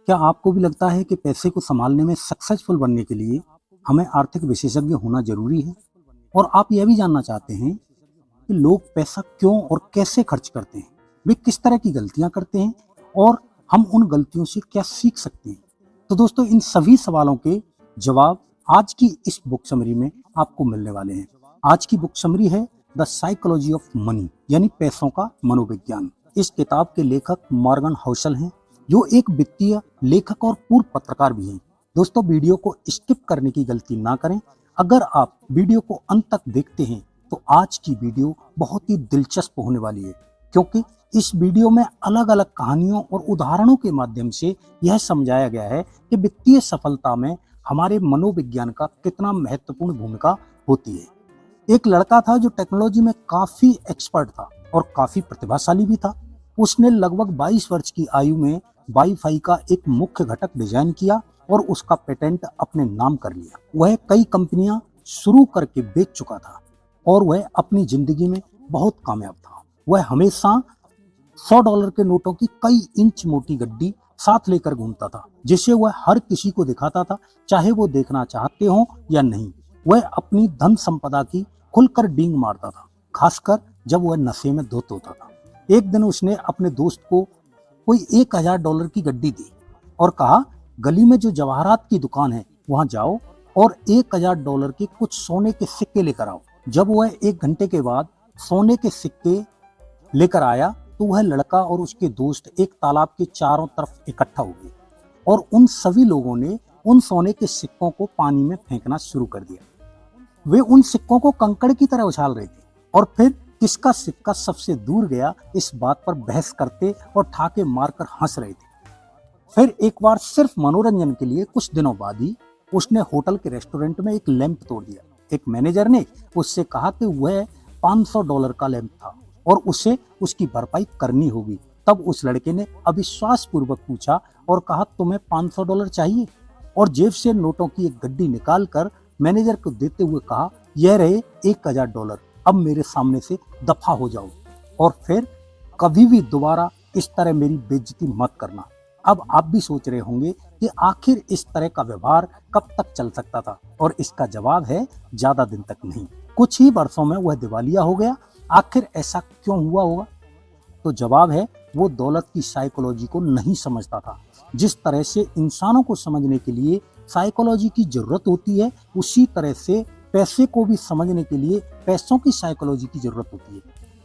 क्या आपको भी लगता है कि पैसे को संभालने में सक्सेसफुल बनने के लिए हमें आर्थिक विशेषज्ञ होना ज़रूरी है? और आप यह भी जानना चाहते हैं कि लोग पैसा क्यों और कैसे खर्च करते हैं? वे किस तरह की गलतियाँ करते हैं और हम उन गलतियों से क्या सीख सकते हैं? तो दोस्तों, इन सभी सवालों के जवाब आज की इस बुक समरी में आपको मिलने वाले हैं। आज की बुक समरी है द साइकोलॉजी ऑफ मनी, यानी पैसों का मनोविज्ञान। इस किताब के लेखक मॉर्गन हाउसल हैं, जो एक वित्तीय लेखक और पूर्व पत्रकार भी हैं। दोस्तों, वीडियो को स्किप करने की गलती ना करें। अगर आप वीडियो को अंत तक देखते हैं तो आज की वीडियो बहुत ही दिलचस्प होने वाली है, क्योंकि इस वीडियो में अलग अलग कहानियों और उदाहरणों के माध्यम से यह समझाया गया है कि वित्तीय सफलता में हमारे मनोविज्ञान का कितना महत्वपूर्ण भूमिका होती है। एक लड़का था जो टेक्नोलॉजी में काफी एक्सपर्ट था और काफी प्रतिभाशाली भी था। उसने लगभग 22 वर्ष की आयु में वाईफाई का एक मुख्य घटक डिजाइन किया और उसका पेटेंट अपने नाम कर लिया। वह कई कंपनियां शुरू करके बेच चुका था और वह अपनी जिंदगी में बहुत कामयाब था। वह हमेशा $100 के नोटों की कई इंच मोटी गड्डी साथ लेकर घूमता था, जिसे वह हर किसी को दिखाता था, चाहे वो देखना चाहते हो या नहीं। वह अपनी धन संपदा की खुलकर डींग मारता था, खासकर जब वह नशे में धुत होता था। एक दिन उसने अपने दोस्त को कोई $1000 की गड्डी दी और कहा, गली में जो जवाहरात की दुकान है वहां जाओ और $1000 के कुछ सोने के सिक्के लेकर आओ। जब वह 1 घंटे के बाद सोने के सिक्के लेकर आया तो वह लड़का और उसके दोस्त एक तालाब के चारों तरफ इकट्ठा हो गए और उन सभी लोगों ने उन सोने के सिक्कों को पानी में फेंकना शुरू कर दिया। वे उन सिक्कों को कंकड़ की तरह उछाल रहे थे और फिर किसका सिक्का सबसे दूर गया इस बात पर बहस करते और ठाके मारकर हंस रहे थे। फिर एक बार सिर्फ मनोरंजन के लिए कुछ दिनों बाद ही उसने होटल के रेस्टोरेंट में एक लैंप तोड़ दिया। एक मैनेजर ने उससे कहा कि वह $500 का लैंप था और उसे उसकी भरपाई करनी होगी। तब उस लड़के ने अविश्वास पूर्वक पूछा और कहा, तुम्हें $500 चाहिए? और जेब से नोटों की एक गड्डी निकाल कर मैनेजर को देते हुए कहा, यह रहे $1000, अब मेरे सामने से दफा हो जाओ और फिर कभी भी दोबारा इस तरह मेरी बेइज्जती मत करना। अब आप भी सोच रहे होंगे कि आखिर इस तरह का व्यवहार कब तक चल सकता था, और इसका जवाब है, ज्यादा दिन तक नहीं। कुछ ही वर्षों में वह दिवालिया हो गया। आखिर ऐसा क्यों हुआ होगा? तो जवाब है, वो दौलत की साइकोलॉजी को नहीं समझता था। जिस तरह से इंसानों को समझने के लिए साइकोलॉजी की जरूरत होती है, उसी तरह से पैसे को भी समझने के लिए पैसों की साइकोलॉजी की जरूरत होती है।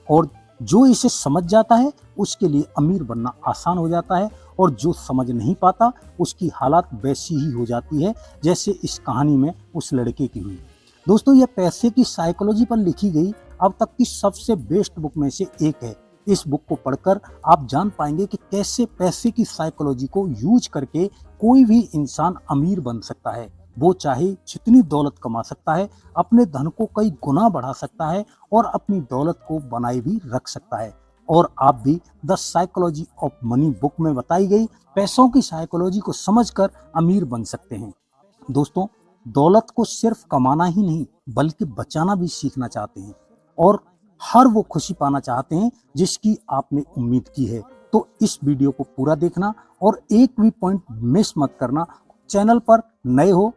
और जो इसे समझ जाता है उसके लिए अमीर बनना आसान हो जाता है, और जो समझ नहीं पाता उसकी हालत वैसी ही हो जाती है जैसे इस कहानी में उस लड़के की हुई। दोस्तों, यह पैसे की साइकोलॉजी पर लिखी गई अब तक की सबसे बेस्ट बुक में से एक है। इस बुक को पढ़कर आप जान पाएंगे कि कैसे पैसे की साइकोलॉजी को यूज करके कोई भी इंसान अमीर बन सकता है। वो चाहे जितनी दौलत कमा सकता है, अपने धन को कई गुना बढ़ा सकता है और अपनी दौलत को बनाए भी रख सकता है। और आप भी the psychology of money book में बताई गई पैसों की साइकोलॉजी को समझकर अमीर बन सकते हैं। दोस्तों, दौलत को सिर्फ कमाना ही नहीं बल्कि बचाना भी सीखना चाहते हैं, और हर वो खुशी पाना चाहते हैं जिसकी आपने उम्मीद की है। तो इस वीडियो को पूरा देखना और एक भी पॉइंट मिस मत करना। चैनल पर नए हो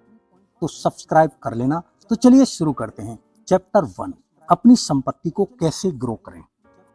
तो सब्सक्राइब कर लेना। तो चलिए शुरू करते हैं। चैप्टर 1, अपनी संपत्ति को कैसे ग्रो करें।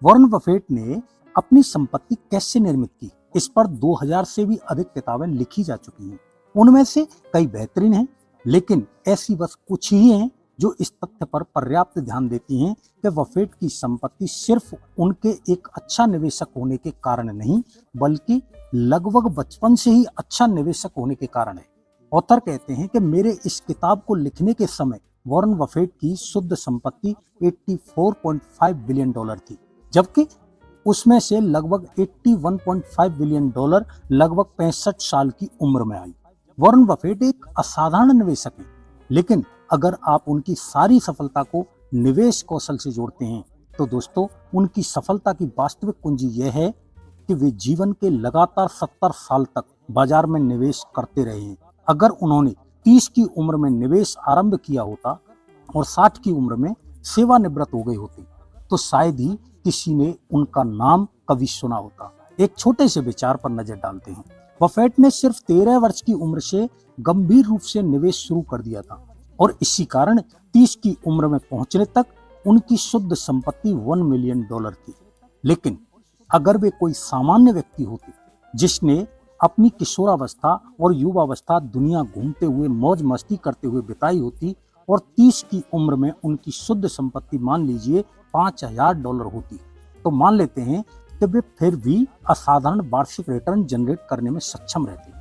वॉरेन बफेट ने अपनी संपत्ति कैसे निर्मित की, इस पर 2000 से भी अधिक किताबें लिखी जा चुकी हैं। उनमें से कई बेहतरीन हैं, लेकिन ऐसी बस कुछ ही हैं जो इस तथ्य पर पर्याप्त ध्यान देती हैं कि बफेट की संपत्ति सिर्फ उनके एक अच्छा निवेशक होने के कारण नहीं, बल्कि लगभग बचपन से ही अच्छा निवेशक होने के कारण है। ऑथर कहते हैं कि मेरे इस किताब को लिखने के समय वॉरेन बफेट की शुद्ध संपत्ति $84.5 बिलियन थी, जबकि उसमें से लगभग $81.5 बिलियन लगभग 65 साल की उम्र में आई। वॉरेन बफेट एक असाधारण निवेशक हैं, लेकिन अगर आप उनकी सारी सफलता को निवेश कौशल से जोड़ते हैं तो दोस्तों, उनकी सफलता की वास्तविक कुंजी यह है कि वे जीवन के लगातार 70 साल तक बाजार में निवेश करते रहे हैं। अगर उन्होंने 30 की उम्र में निवेश आरंभ किया होता और 60 की उम्र में सेवानिवृत्त हो गए होते तो शायद ही किसी ने उनका नाम कभी सुना होता। एक छोटे से विचार पर नजर डालते हैं। बफेट ने सिर्फ 13 वर्ष की उम्र से गंभीर रूप से निवेश शुरू कर दिया था और इसी कारण 30 की उम्र में पहुंचने तक उनकी शुद्ध संपत्ति $1 मिलियन थी। लेकिन अगर वे कोई सामान्य व्यक्ति होते जिसने अपनी किशोरावस्था और युवावस्था दुनिया घूमते हुए मौज मस्ती करते हुए बिताई होती और 30 की उम्र में उनकी शुद्ध संपत्ति मान लीजिए $5,000 होती, तो मान लेते हैं कि वे फिर भी असाधारण वार्षिक रिटर्न जनरेट करने में सक्षम रहते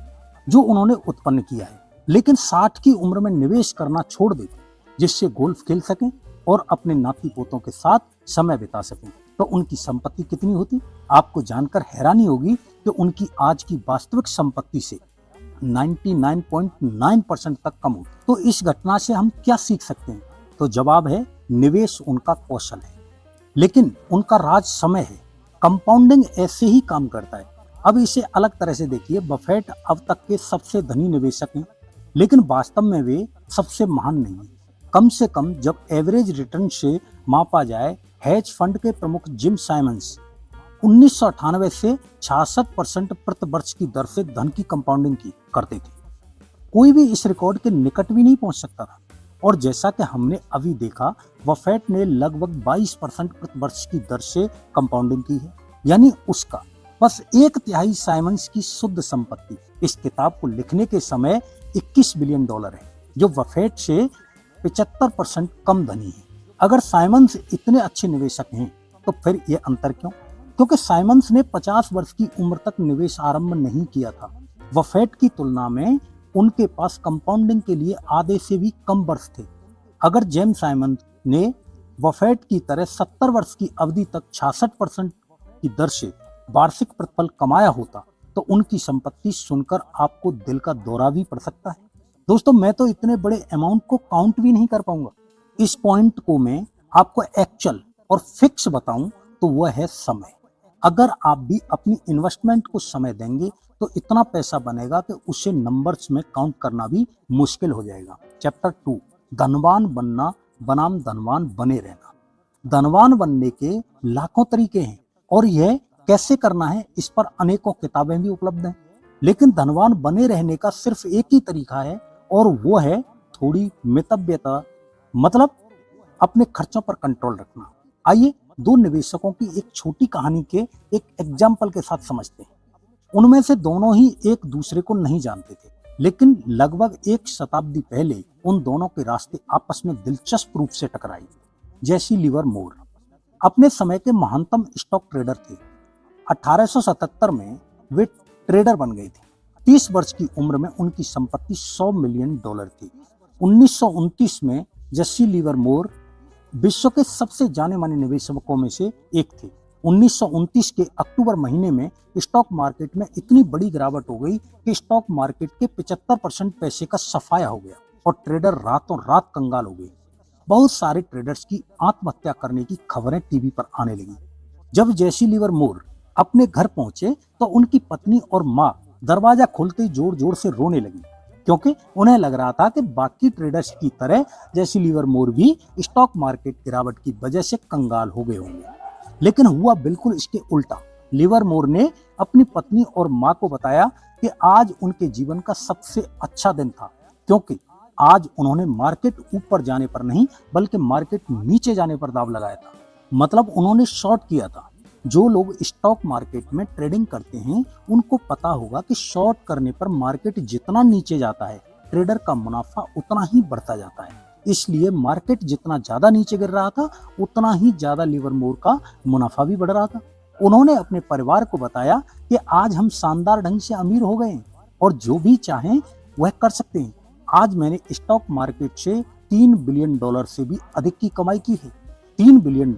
जो उन्होंने उत्पन्न किया है। लेकिन 60 की उम्र में निवेश करना छोड़ देते जिससे गोल्फ खेल सकें और अपने नाती पोतों के साथ समय बिता सकें, तो उनकी संपत्ति कितनी होती? आपको जानकर हैरानी होगी कि उनकी आज की वास्तविक संपत्ति से 99.9% तक कम होती। तो इस घटना से हम क्या सीख सकते हैं? तो जवाब है, निवेश उनका कौशल है लेकिन उनका राज समय है। कंपाउंडिंग ऐसे ही काम करता है। अब इसे अलग तरह से देखिए, बफेट अब तक के सबसे धनी निवेशक हैं लेकिन वास्तव में वे सबसे महान नहीं हैं। कम से कम जब एवरेज रिटर्न से मापा जाए, हेज फंड के प्रमुख जिम साइमंस 1998 से 66% प्रति वर्ष की दर से धन की कंपाउंडिंग की करते थे। कोई भी इस रिकॉर्ड के निकट भी नहीं पहुंच सकता था और जैसा कि हमने अभी देखा, बफेट ने लगभग 22% प्रति वर्ष की दर से कंपाउंडिंग की है, यानी उसका बस 1/3 साइमंस की शुद्ध संपत्ति इस किताब को लिखने के समय $21 बिलियन है, जो बफेट से 75% कम धनी है। अगर साइमंस इतने अच्छे निवेशक हैं तो फिर ये अंतर क्यों? क्योंकि साइमंस ने 50 वर्ष की उम्र तक निवेश आरंभ नहीं किया था। बफेट की तुलना में उनके पास कंपाउंडिंग के लिए आधे से भी कम वर्ष थे। अगर जेम्स साइमंस ने बफेट की तरह 70 वर्ष की अवधि तक 66% की दर से वार्षिक प्रतिफल कमाया होता तो उनकी संपत्ति सुनकर आपको दिल का दौरा भी पड़ सकता है। दोस्तों, मैं तो इतने बड़े अमाउंट को काउंट भी नहीं कर पाऊंगा। इस पॉइंट को मैं आपको एक्चुअल और फिक्स बताऊं तो वह है समय। अगर आप भी अपनी इन्वेस्टमेंट को समय देंगे तो इतना पैसा बनेगा कि उसे नंबर्स में काउंट करना भी मुश्किल हो जाएगा। चैप्टर 2, धनवान बनना बनाम धनवान बने रहना। धनवान बनने के लाखों तरीके हैं और यह कैसे करना है इस पर अनेकों किताबें भी उपलब्ध हैं, लेकिन धनवान बने रहने का सिर्फ एक ही तरीका है और वो है थोड़ी मितव्यता, मतलब अपने खर्चों पर कंट्रोल रखना। आइए दो निवेशकों की एक छोटी कहानी के एक एग्जाम्पल के साथ समझते हैं। उनमें से दोनों ही एक दूसरे को नहीं जानते थे, लेकिन लगभग एक शताब्दी पहले उन दोनों के रास्ते आपस में दिलचस्प रूप से टकराए। जेसी लिवरमोर अपने समय के महानतम स्टॉक ट्रेडर थे। 1877 में वे ट्रेडर बन गए थे। 30 वर्ष की उम्र में उनकी संपत्ति $100 मिलियन थी। 1929 में जेसी लिवरमोर विश्व के सबसे जाने माने निवेशकों में से एक थे। 1929 के अक्टूबर महीने में स्टॉक मार्केट में इतनी बड़ी गिरावट हो गई कि स्टॉक मार्केट के 75% पैसे का सफाया हो गया और ट्रेडर रातों रात कंगाल हो गए। बहुत सारे ट्रेडर्स की आत्महत्या करने की खबरें टीवी पर आने लगी। जब जेसी लिवरमोर अपने घर पहुंचे तो उनकी पत्नी और मां दरवाजा खोलते ही जोर जोर से रोने लगी, क्योंकि उन्हें लग रहा था कि बाकी ट्रेडर्स की तरह जेसी लिवरमोर भी स्टॉक मार्केट गिरावट की वजह से कंगाल हो गए होंगे। लेकिन हुआ बिल्कुल इसके उल्टा। लिवरमोर ने अपनी पत्नी और मां को बताया कि आज उनके जीवन का सबसे अच्छा दिन था, क्योंकि आज उन्होंने मार्केट ऊपर जाने पर नहीं बल्कि मार्केट नीचे जाने पर दांव लगाया था। मतलब उन्होंने शॉर्ट किया था। जो लोग स्टॉक मार्केट में ट्रेडिंग करते हैं उनको पता होगा कि शॉर्ट करने पर मार्केट जितना नीचे जाता है ट्रेडर का मुनाफा उतना ही बढ़ता जाता है। इसलिए मार्केट जितना ज्यादा नीचे गिर रहा था उतना ही ज्यादा लिवरमोर का मुनाफा भी बढ़ रहा था। उन्होंने अपने परिवार को बताया कि आज हम शानदार ढंग से अमीर हो गए हैं और जो भी चाहें वह कर सकते हैं। आज मैंने स्टॉक मार्केट से $3 बिलियन से भी अधिक की कमाई की है। $3 बिलियन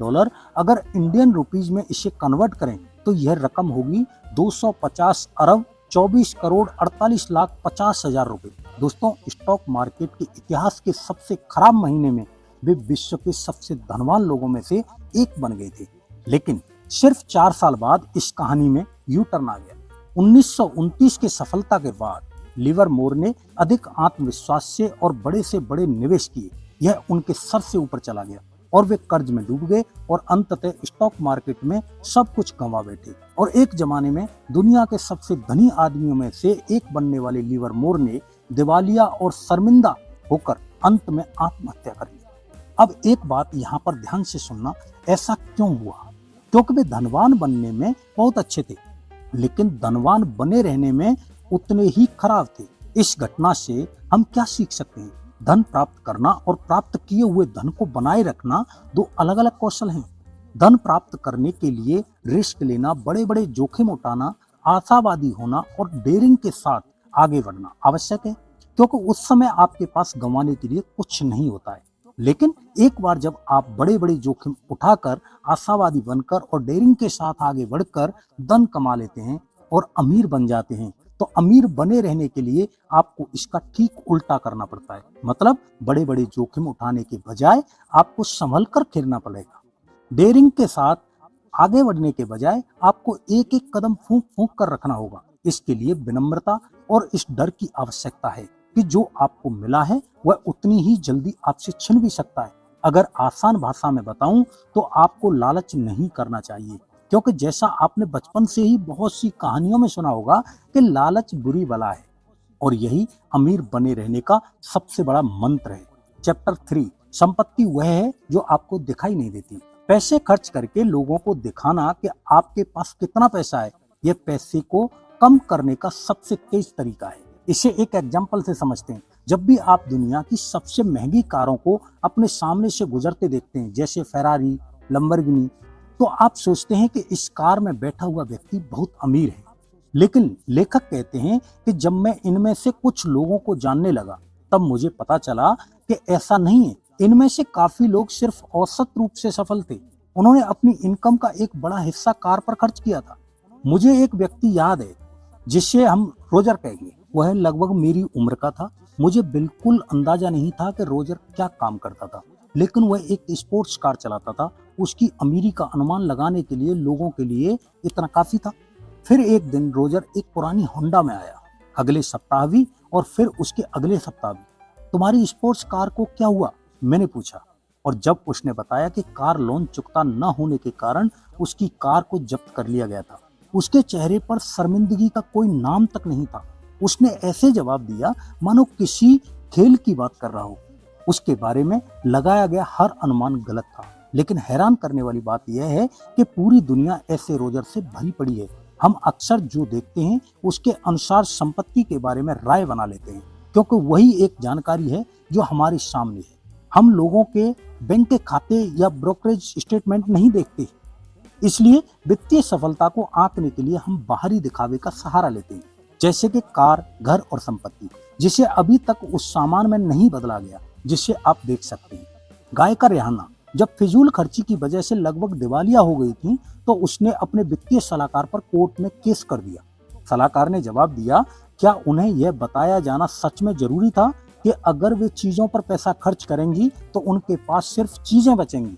अगर इंडियन रुपीज में इसे कन्वर्ट करें तो यह रकम होगी 250 अरब 24 करोड़ 48 लाख 50 हजार रुपए। दोस्तों, स्टॉक मार्केट के इतिहास के सबसे खराब महीने में वे विश्व के सबसे धनवान लोगों में से एक बन गए थे। लेकिन सिर्फ 4 साल बाद इस कहानी में यू टर्न आ गया। 1929 की सफलता के बाद लिवरमोर ने अधिक आत्मविश्वास से और बड़े से बड़े निवेश किए। यह उनके सर से ऊपर चला गया। और वे कर्ज में डूब गए और अंततः स्टॉक मार्केट में सब कुछ गंवा बैठे। और एक जमाने में दुनिया के सबसे धनी आदमियों में से एक बनने वाले लिवरमोर ने दिवालिया और शर्मिंदा होकर अंत में आत्महत्या कर ली। अब एक बात यहाँ पर ध्यान से सुनना, ऐसा क्यों हुआ? क्योंकि वे धनवान बनने में बहुत अच्छे थे, लेकिन धनवान बने रहने में उतने ही खराब थे। इस घटना से हम क्या सीख सकते हैं? धन प्राप्त करना और प्राप्त किए हुए धन को बनाए रखना दो अलग अलग कौशल हैं। धन प्राप्त करने के लिए रिस्क लेना, बड़े बड़े जोखिम उठाना, आशावादी होना और डेयरिंग के साथ आगे बढ़ना आवश्यक है, क्योंकि उस समय आपके पास गंवाने के लिए कुछ नहीं होता है। लेकिन एक बार जब आप बड़े बड़े जोखिम उठाकर, आशावादी बनकर और डेयरिंग के साथ आगे बढ़कर धन कमा लेते हैं और अमीर बन जाते हैं, तो अमीर बने रहने के लिए आपको इसका ठीक उल्टा करना पड़ता है। मतलब बड़े बड़े जोखिम उठाने के बजाय आपको संभल कर खेलना पड़ेगा। डेयरिंग के साथ आगे बढ़ने के बजाय आपको एक एक कदम फूंक फूंक कर रखना होगा। इसके लिए विनम्रता और इस डर की आवश्यकता है कि जो आपको मिला है वह उतनी ही जल्दी आपसे छिन भी सकता है। अगर आसान भाषा में बताऊं तो आपको लालच नहीं करना चाहिए, क्योंकि जैसा आपने बचपन से ही बहुत सी कहानियों में सुना होगा कि लालच बुरी बला है, और यही अमीर बने रहने का सबसे बड़ा मंत्र है। चैप्टर 3, संपत्ति वह है जो आपको दिखाई नहीं देती। पैसे खर्च करके लोगों को दिखाना कि आपके पास कितना पैसा है, यह पैसे को कम करने का सबसे तेज तरीका है। इसे एक एग्जाम्पल से समझते हैं। जब भी आप दुनिया की सबसे महंगी कारों को अपने सामने से गुजरते देखते हैं, जैसे फेरारी, लंबरगिनी, तो आप सोचते हैं कि इस कार में बैठा हुआ व्यक्ति बहुत अमीर है। लेकिन लेखक कहते हैं कि जब मैं इनमें से कुछ लोगों को जानने लगा, तब मुझे पता चला कि ऐसा नहीं है। इनमें से काफी लोग सिर्फ औसत रूप से सफल थे। उन्होंने अपनी इनकम का एक बड़ा हिस्सा कार पर खर्च किया था। मुझे एक व्यक्ति याद है जिसे हम रोजर कहेंगे। वह लगभग मेरी उम्र का था। मुझे बिल्कुल अंदाजा नहीं था कि रोजर क्या काम करता था, लेकिन वह एक स्पोर्ट्स कार चलाता था। उसकी अमीरी का अनुमान लगाने के लिए लोगों के लिए इतना काफी था। फिर एक दिन रोजर एक पुरानी होंडा में आया। अगले सप्ताह भी, और फिर उसके अगले सप्ताह भी। तुम्हारी स्पोर्ट्स कार को क्या हुआ? मैंने पूछा। और जब उसने बताया कि कार लोन चुकता न होने के कारण उसकी कार को जब्त कर लिया गया था, उसके चेहरे पर शर्मिंदगी का कोई नाम तक नहीं था। उसने ऐसे जवाब दिया मानो किसी खेल की बात कर रहा हो। उसके बारे में लगाया गया हर अनुमान गलत था। लेकिन हैरान करने वाली बात यह है कि पूरी दुनिया ऐसे रोजर से भरी पड़ी है। हम अक्सर जो देखते हैं उसके अनुसार संपत्ति के बारे में राय बना लेते हैं, क्योंकि वही एक जानकारी है जो हमारे सामने है। हम लोगों के बैंक के खाते या ब्रोकरेज स्टेटमेंट नहीं देखते। इसलिए वित्तीय सफलता को आंकने के लिए हम बाहरी दिखावे का सहारा लेते हैं, जैसे कि कार, घर और संपत्ति, जिसे अभी तक उस सामान में नहीं बदला गया जिसे आप देख सकते हैं। गाय का रेहाना जब फिजूल खर्ची की वजह से लगभग दिवालिया हो गई थी, तो उसने अपने वित्तीय सलाहकार पर कोर्ट में केस कर दिया। सलाहकार ने जवाब दिया, क्या उन्हें यह बताया जाना सच में जरूरी था कि अगर वे चीजों पर पैसा खर्च करेंगी तो उनके पास सिर्फ चीजें बचेंगी,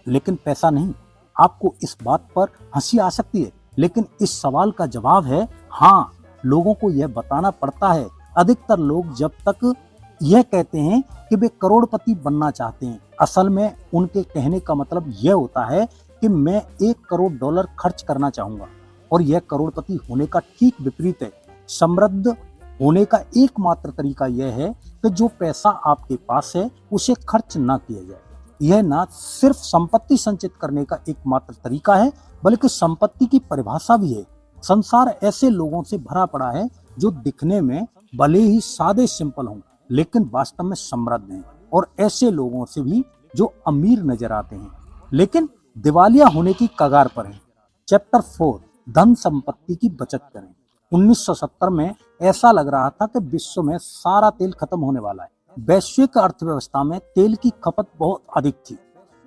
लेकिन पैसा नहीं? आपको इस बात पर हंसी आ सकती है, लेकिन इस सवाल का जवाब है हाँ, लोगों को यह बताना पड़ता है। अधिकतर लोग जब तक यह कहते हैं कि वे करोड़पति बनना चाहते हैं, असल में उनके कहने का मतलब यह होता है कि मैं $1 करोड़ खर्च करना चाहूंगा। और यह करोड़पति होने का ठीक विपरीत है। समृद्ध होने का एकमात्र तरीका यह है कि जो पैसा आपके पास है उसे खर्च ना किया जाए। यह ना सिर्फ संपत्ति संचित करने का एकमात्र तरीका है, बल्कि संपत्ति की परिभाषा भी है। संसार ऐसे लोगों से भरा पड़ा है जो दिखने में भले ही सादे सिंपल हों, लेकिन वास्तव में समृद्ध हैं, और ऐसे लोगों से भी जो अमीर नजर आते हैं लेकिन दिवालिया होने की कगार पर हैं। चैप्टर 4, धन संपत्ति की बचत करें। 1970 में ऐसा लग रहा था कि विश्व में सारा तेल खत्म होने वाला है। वैश्विक अर्थव्यवस्था में तेल की खपत बहुत अधिक थी।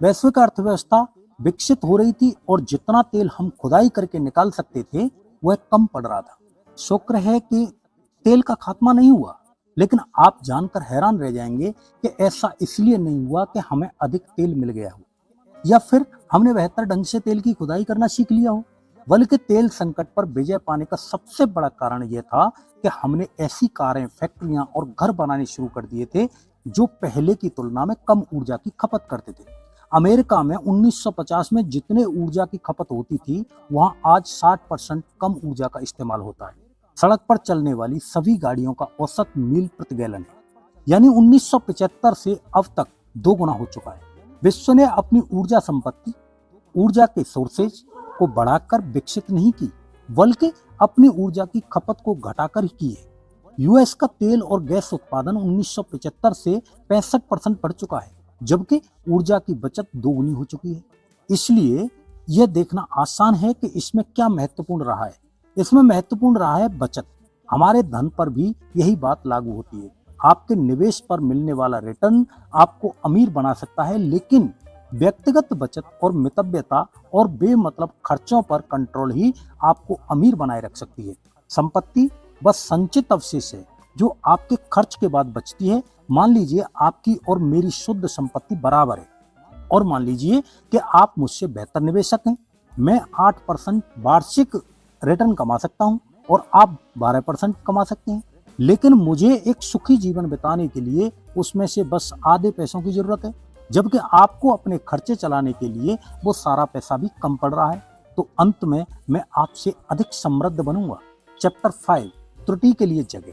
वैश्विक अर्थव्यवस्था विकसित हो रही थी और जितना तेल हम खुदाई करके निकाल सकते थे वह कम पड़ रहा था। शुक्र है कि तेल का खात्मा नहीं हुआ, लेकिन आप जानकर हैरान रह जाएंगे कि ऐसा इसलिए नहीं हुआ कि हमें अधिक तेल मिल गया हो या फिर हमने बेहतर ढंग से तेल की खुदाई करना सीख लिया हो, बल्कि तेल संकट पर विजय पाने का सबसे बड़ा कारण यह था कि हमने ऐसी कारें, फैक्ट्रियां और घर बनाने शुरू कर दिए थे जो पहले की तुलना में कम ऊर्जा की खपत करते थे। अमेरिका में 1950 में जितने ऊर्जा की खपत होती थी वहां आज 60% कम ऊर्जा का इस्तेमाल होता है। सड़क पर चलने वाली सभी गाड़ियों का औसत मील प्रति गैलन है, यानी 1975 से अब तक 2 गुना हो चुका है। विश्व ने अपनी ऊर्जा संपत्ति, ऊर्जा के सोर्सेज को बढ़ाकर विकसित नहीं की, बल्कि अपनी ऊर्जा की खपत को घटाकर ही की है। यूएस का तेल और गैस उत्पादन 1975 से 65% बढ़ चुका है, जबकि ऊर्जा की बचत 2 गुनी हो चुकी है। इसलिए यह देखना आसान है कि इसमें क्या महत्वपूर्ण रहा है। इसमें महत्वपूर्ण रहा है बचत। हमारे धन पर भी यही बात लागू होती है। आपके निवेश पर मिलने वाला रिटर्न आपको अमीर बना सकता है, लेकिन व्यक्तिगत बचत और मितव्यता और बेमतलब खर्चों पर कंट्रोल ही आपको अमीर बनाए रख सकती है। संपत्ति बस संचित अवशेष है जो आपके खर्च के बाद बचती है। मान लीजिए आपकी और मेरी शुद्ध संपत्ति बराबर है, और मान लीजिए कि आप मुझसे बेहतर निवेशक हैं। मैं 8% वार्षिक रिटर्न कमा सकता हूं और आप 12% कमा सकते हैं, लेकिन मुझे एक सुखी जीवन बिताने के लिए उसमें से बस आधे पैसों की जरूरत है, जबकि आपको अपने खर्चे चलाने के लिए वो सारा पैसा भी कम पड़ रहा है। तो अंत में मैं आपसे अधिक समृद्ध बनूंगा। चैप्टर 5, त्रुटि के लिए जगह।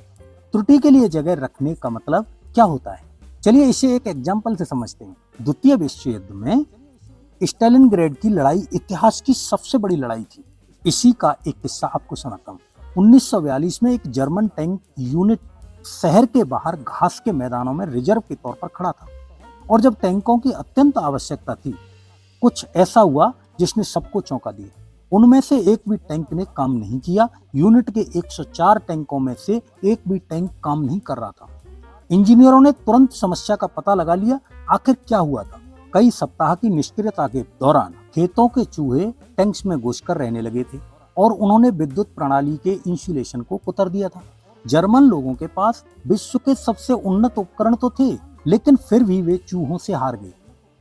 त्रुटि के लिए जगह रखने का मतलब क्या होता है, चलिए इसे एक एग्जाम्पल से समझते हैं। द्वितीय विश्व युद्ध में स्टालिनग्रेड की लड़ाई इतिहास की सबसे बड़ी लड़ाई थी। इसी का एक किस्सा आपको सुनाता हूँ। 1942 में एक जर्मन टैंक यूनिट शहर के बाहर घास के मैदानों में रिजर्व के तौर पर खड़ा था, और जब टैंकों की अत्यंत आवश्यकता थी, कुछ ऐसा हुआ जिसने सबको चौंका दिया। उनमें से एक भी टैंक ने काम नहीं किया। यूनिट के 104 टैंकों में से एक भी टैंक काम नहीं कर रहा था। इंजीनियरों ने तुरंत समस्या का पता लगा लिया। आखिर क्या हुआ था? कई सप्ताह की निष्क्रियता के दौरान खेतों के चूहे टैंक्स में घुसकर रहने लगे थे, और उन्होंने विद्युत प्रणाली के इंसुलेशन को कुतर दिया था। जर्मन लोगों के पास विश्व के सबसे उन्नत उपकरण तो थे, लेकिन फिर भी वे चूहों से हार गए।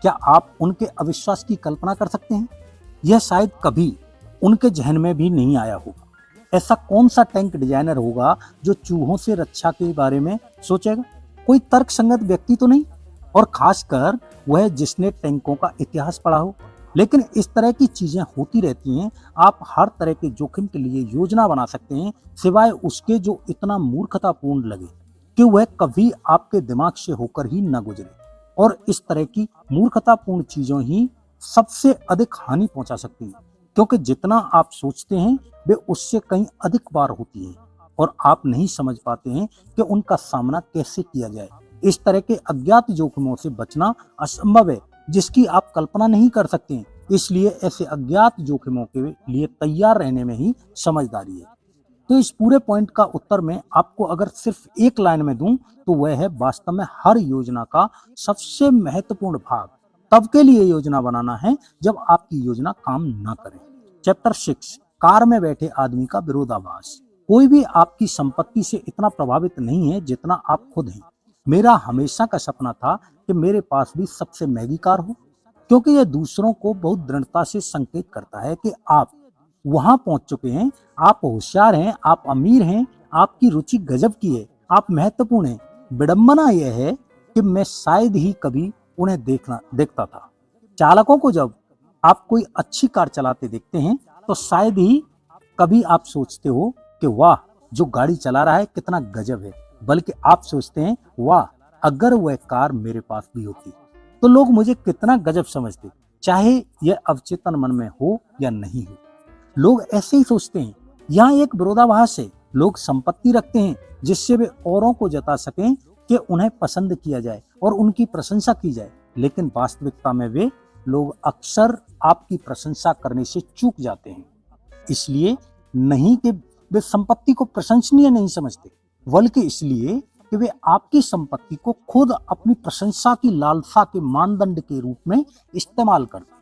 क्या आप उनके अविश्वास की कल्पना कर सकते हैं? यह शायद कभी उनके जहन में भी नहीं आया होगा। ऐसा कौन सा टैंक डिजाइनर होगा जो चूहों से रक्षा के बारे में सोचेगा? कोई तर्कसंगत व्यक्ति तो नहीं, और खासकर वह जिसने टैंकों का इतिहास पढ़ा हो। लेकिन इस तरह की चीजें होती रहती हैं। आप हर तरह के जोखिम के लिए योजना बना सकते हैं, सिवाय उसके जो इतना मूर्खतापूर्ण लगे कि वह कभी आपके दिमाग से होकर ही न गुजरे। और इस तरह की मूर्खतापूर्ण चीजों ही सबसे अधिक हानि पहुंचा सकती हैं, क्योंकि जितना आप सोचते हैं वे उससे कहीं अधिक बार होती हैं, और आप नहीं समझ पाते हैं कि उनका सामना कैसे किया जाए। इस तरह के अज्ञात जोखिमों से बचना असंभव है, जिसकी आप कल्पना नहीं कर सकते हैं। इसलिए ऐसे अज्ञात जोखिमों के लिए तैयार रहने में ही समझदारी है। तो इस पूरे पॉइंट का उत्तर मैं आपको अगर सिर्फ एक लाइन में दूं तो वह है, वास्तव में हर योजना का सबसे महत्वपूर्ण भाग तब के लिए योजना बनाना है जब आपकी योजना काम ना करे। चैप्टर 6, कार में बैठे आदमी का विरोधाभास। कोई भी आपकी संपत्ति से इतना प्रभावित नहीं है जितना आप खुद हैं। मेरा हमेशा का सपना था कि मेरे पास भी सबसे महंगी कार हो, क्योंकि यह दूसरों को बहुत दृढ़ता से संकेत करता है कि आप वहां पहुंच चुके हैं, आप होशियार हैं, आप अमीर हैं, आपकी रुचि गजब की है, आप महत्वपूर्ण हैं। विडंबना यह है कि मैं शायद ही कभी उन्हें देखता था। चालकों को जब आप कोई अच्छी कार चलाते देखते हैं तो शायद ही कभी आप सोचते हो कि वाह, जो गाड़ी चला रहा है कितना गजब है, बल्कि आप सोचते हैं वाह, अगर वह कार मेरे पास भी होती तो लोग मुझे कितना गजब समझते, चाहे यह अवचेतन मन में हो या नहीं हो। लोग ऐसे ही सोचते हैं। यहाँ एक विरोधाभास है। लोग संपत्ति रखते हैं जिससे वे औरों को जता सकें कि उन्हें पसंद किया जाए और उनकी प्रशंसा की जाए, लेकिन वास्तविकता में वे लोग अक्सर आपकी प्रशंसा करने से चूक जाते हैं। इसलिए नहीं कि वे संपत्ति को प्रशंसनीय नहीं समझते, बल्कि इसलिए कि वे आपकी संपत्ति को खुद अपनी प्रशंसा की लालसा के मानदंड के रूप में इस्तेमाल करते हैं।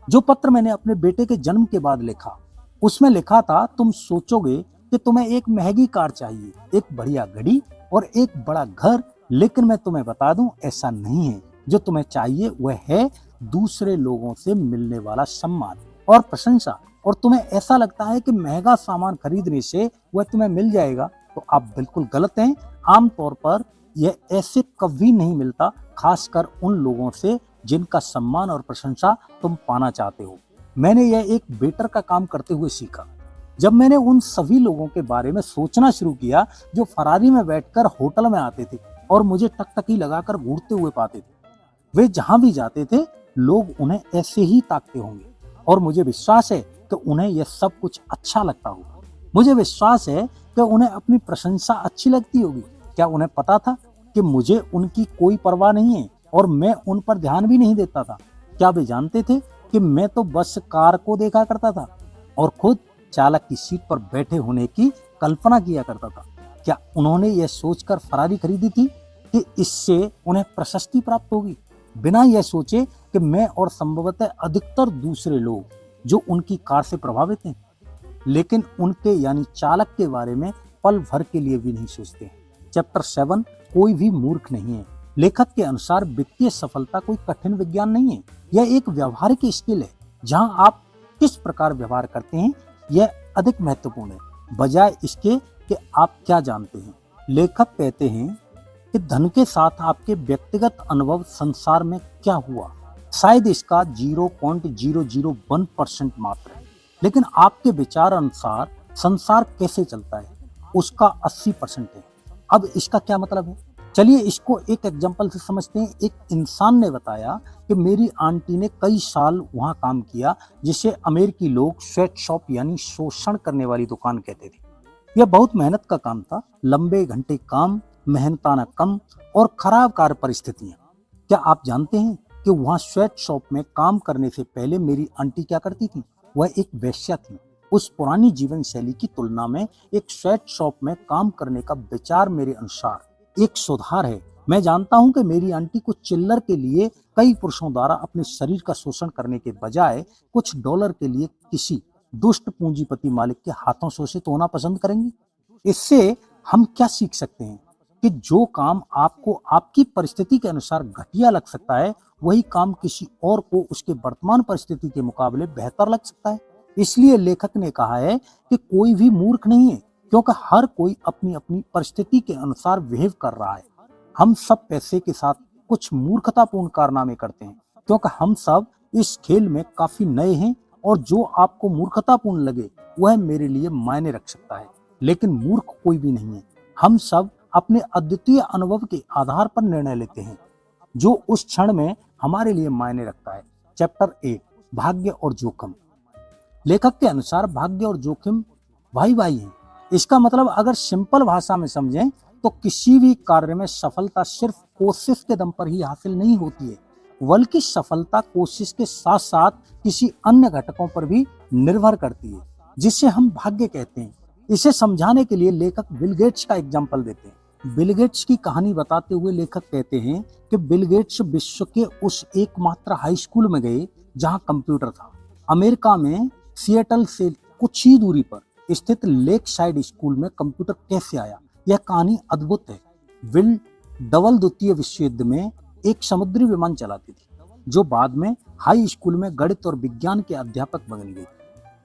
जो पत्र मैंने अपने बेटे के जन्म के बाद लिखा, उसमें लिखा था, तुम सोचोगे कि तुम्हें एक महंगी कार चाहिए, एक बढ़िया गाड़ी और एक बड़ा घर, लेकिन मैं तुम्हें बता दूं, ऐसा नहीं है। जो तुम्हें चाहिए वह है दूसरे लोगों से मिलने वाला सम्मान और प्रशंसा। और तुम्हें ऐसा लगता है कि महंगा सामान खरीदने से वह तुम्हें मिल जाएगा, तो आप बिल्कुल गलत हैं। आमतौर पर यह ऐसे कभी नहीं मिलता, खासकर उन लोगों से जिनका सम्मान और प्रशंसा तुम पाना चाहते हो। मैंने यह एक वेटर का काम करते हुए सीखा। जब मैंने उन सभी लोगों के बारे में सोचना शुरू किया जो फरारी में बैठकर होटल में आते थे और मुझे टकटकी लगाकर घूरते हुए पाते थे। वे जहां भी जाते थे लोग उन्हें ऐसे ही ताकते होंगे और मुझे विश्वास है कि उन्हें यह सब कुछ अच्छा लगता होगा। मुझे विश्वास है कि उन्हें अपनी प्रशंसा अच्छी लगती होगी। क्या उन्हें पता था कि मुझे उनकी कोई परवाह नहीं है और मैं उन पर ध्यान भी नहीं देता था? क्या वे जानते थे कि मैं तो बस कार को देखा करता था और खुद चालक की सीट पर बैठे होने की कल्पना किया करता था? क्या उन्होंने यह सोचकर फरारी खरीदी थी कि इससे उन्हें प्रशस्ति प्राप्त होगी, बिना यह सोचे कि मैं और संभवतः अधिकतर दूसरे लोग जो उनकी कार से प्रभावित हैं, लेकिन उनके यानी चालक के बारे में पल भर के लिए भी नहीं सोचते हैं। चैप्टर 7, कोई भी मूर्ख नहीं है। लेखक के अनुसार वित्तीय सफलता कोई कठिन विज्ञान नहीं है, यह एक व्यवहारिक स्किल है। जहां आप किस प्रकार व्यवहार करते हैं यह अधिक महत्वपूर्ण है, बजाय इसके कि आप क्या जानते हैं। लेखक कहते हैं कि धन के साथ आपके व्यक्तिगत अनुभव संसार में क्या हुआ शायद इसका 0.001% मात्र है, लेकिन आपके विचार अनुसार संसार कैसे चलता है उसका 80% है। अब इसका क्या मतलब है? चलिए इसको एक एग्जांपल से समझते हैं। एक इंसान ने बताया कि मेरी आंटी ने कई साल वहां काम किया, जिसे अमेरिकी लोग स्वेट शॉप यानी शोषण करने वाली दुकान कहते थे। यह बहुत मेहनत का काम था, लंबे घंटे काम, मेहनताना कम और खराब कार्य परिस्थितियां। क्या आप जानते हैं कि वहां स्वेट शॉप में काम करने से पहले मेरी आंटी क्या करती थी? वह एक वेश्या थी। उस पुरानी जीवन शैली की तुलना में एक स्वेट शॉप में काम करने का विचार मेरे अनुसार एक सुधार है। मैं जानता हूं कि मेरी आंटी कुछ चिल्लर के लिए कई पुरुषों द्वारा अपने शरीर का शोषण करने के बजाय कुछ डॉलर के लिए किसी दुष्ट पूंजीपति मालिक के हाथों शोषित होना पसंद करेंगी। इससे हम क्या सीख सकते हैं कि जो काम आपको आपकी परिस्थिति के अनुसार घटिया लग सकता है, वही काम किसी और को उसके वर्तमान परिस्थिति के मुकाबले बेहतर लग सकता है। इसलिए लेखक ने कहा है कि कोई भी मूर्ख नहीं है, क्योंकि हर कोई अपनी अपनी परिस्थिति के अनुसार बिहेव कर रहा है। हम सब पैसे के साथ कुछ मूर्खतापूर्ण कारनामे करते हैं, क्योंकि हम सब इस खेल में काफी नए हैं और जो आपको मूर्खतापूर्ण लगे वह मेरे लिए मायने रख सकता है, लेकिन मूर्ख कोई भी नहीं है। हम सब अपने अद्वितीय अनुभव के आधार पर निर्णय लेते हैं जो उस क्षण में हमारे लिए मायने रखता है। चैप्टर 8, भाग्य और जोखिम। लेखक के अनुसार भाग्य और जोखिम भाई भाई हैं। इसका मतलब अगर सिंपल भाषा में समझें तो किसी भी कार्य में सफलता सिर्फ कोशिश के दम पर ही हासिल नहीं होती है, बल्कि सफलता कोशिश के साथ साथ किसी अन्य घटकों पर भी निर्भर करती है, जिसे हम भाग्य कहते हैं। इसे समझाने के लिए लेखक बिल गेट्स का एग्जाम्पल देते हैं। बिल गेट्स की कहानी बताते हुए लेखक कहते हैं कि बिल गेट्स विश्व के उस एकमात्र हाई स्कूल में गए जहां कंप्यूटर था। अमेरिका में सिएटल से कुछ ही दूरी पर स्थित लेक साइड स्कूल में कंप्यूटर कैसे आया, यह कहानी अद्भुत है। बिल डबल द्वितीय विश्व युद्ध में एक समुद्री विमान चलाती थी, जो बाद में हाई स्कूल में गणित और विज्ञान के अध्यापक बन गई।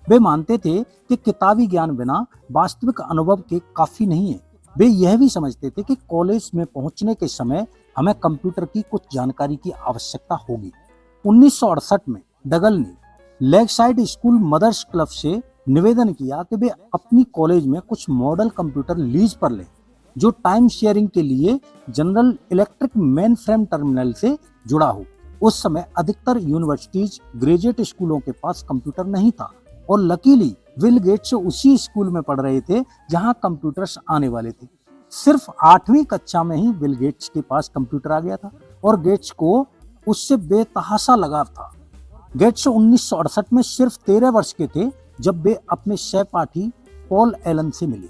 वे मानते थे कि किताबी ज्ञान बिना वास्तविक अनुभव के काफी नहीं है। वे यह भी समझते थे कि कॉलेज में पहुंचने के समय हमें कंप्यूटर की कुछ जानकारी की आवश्यकता होगी। 1968 में डगल ने lake side school mothers club से निवेदन किया कि वे अपनी कॉलेज में कुछ मॉडल कंप्यूटर लीज पर लें, जो टाइम शेयरिंग के लिए general electric main frame terminal से जुड़ा हो। उस समय अधिकतर यूनिवर्सिटीज ग्रेजुएट स्कूलों के पास कंप्यूटर नहीं था और लकीली बिल गेट्स उसी स्कूल में पढ़ रहे थे जहां कंप्यूटर्स आने वाले थे। सिर्फ 8वीं कक्षा में ही बिल गेट्स के पास कंप्यूटर आ गया था और गेट्स को उससे बेतहाशा लगाव था। गेट्स 1968 में सिर्फ 13 वर्ष के थे जब वे अपने सहपाठी पॉल एलन से मिले।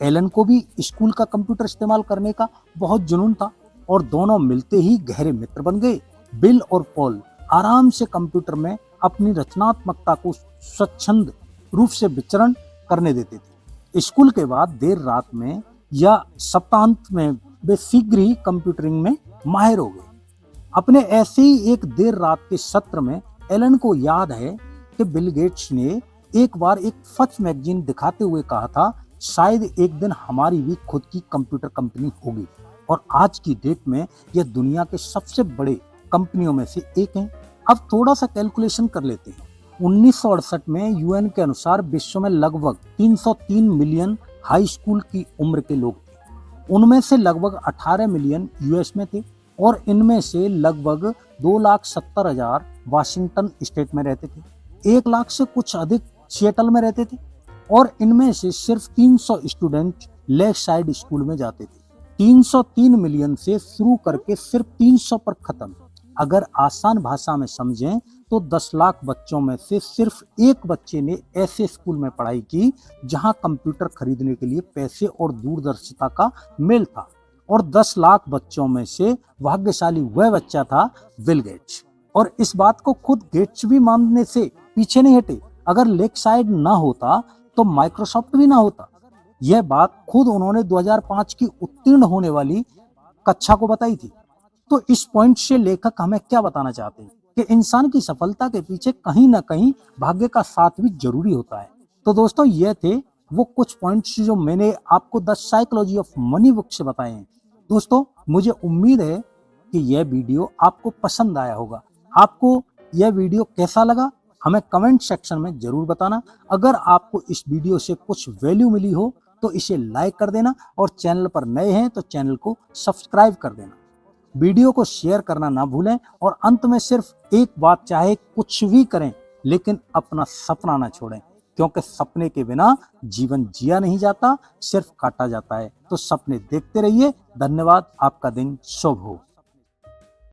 एलन को भी स्कूल का कंप्यूटर इस्तेमाल करने का बहुत जुनून था और दोनों मिलते ही गहरे मित्र बन गए। बिल और पॉल आराम से कंप्यूटर में अपनी रचनात्मकता को स्वच्छंद रूप से विचरण करने देते थे। स्कूल के बाद देर रात में या सप्ताहांत में वे शीघ्र ही कंप्यूटरिंग में माहिर हो गए। अपने ऐसे ही एक देर रात के सत्र में एलन को याद है कि बिल गेट्स ने एक बार एक फच मैगजीन दिखाते हुए कहा था, शायद एक दिन हमारी भी खुद की कंप्यूटर कंपनी होगी। और आज की डेट में यह दुनिया के सबसे बड़े कंपनियों में से एक है। अब थोड़ा सा कैलकुलेशन कर लेते हैं। 1968 में यूएन के अनुसार विश्व में लगभग 303 मिलियन हाई स्कूल की उम्र के लोग थे। उनमें से लगभग 18 मिलियन यूएस में थे और इनमें से लगभग 2,70,000 वाशिंगटन स्टेट में रहते थे। 1 लाख से कुछ अधिक सिएटल में रहते थे और इनमें से सिर्फ 300 स्टूडेंट लेक साइड स्कूल में जाते थे। 303 मिलियन से शुरू करके सिर्फ 300 पर खत्म। अगर आसान भाषा में समझें तो 10 लाख बच्चों में से सिर्फ एक बच्चे ने ऐसे स्कूल में पढ़ाई की जहां कंप्यूटर खरीदने के लिए पैसे और दूरदर्शिता का मेल था। और 10 लाख बच्चों में से भाग्यशाली वह बच्चा था बिल गेट्स। और इस बात को खुद गेट्स भी मानने से पीछे नहीं हटे। अगर लेक साइड ना होता तो माइक्रोसॉफ्ट भी ना होता। यह बात खुद उन्होंने 2005 की उत्तीर्ण होने वाली कक्षा को बताई थी। तो इस पॉइंट से लेखक हमें क्या बताना चाहते हैं कि इंसान की सफलता के पीछे कहीं ना कहीं भाग्य का साथ भी जरूरी होता है। तो दोस्तों, ये थे वो कुछ पॉइंट्स जो मैंने आपको the psychology of money book से बताए हैं। दोस्तों, मुझे उम्मीद है कि यह वीडियो आपको पसंद आया होगा। आपको यह वीडियो कैसा लगा हमें कमेंट सेक्शन में जरूर बताना। अगर आपको इस वीडियो से कुछ वैल्यू मिली हो तो इसे लाइक कर देना और चैनल पर नए हैं तो चैनल को सब्सक्राइब कर देना। वीडियो को शेयर करना ना भूलें और अंत में सिर्फ एक बात, चाहे कुछ भी करें लेकिन अपना सपना ना छोड़ें, क्योंकि सपने के बिना जीवन जिया नहीं जाता, सिर्फ काटा जाता है। तो सपने देखते रहिए। धन्यवाद। आपका दिन शुभ हो।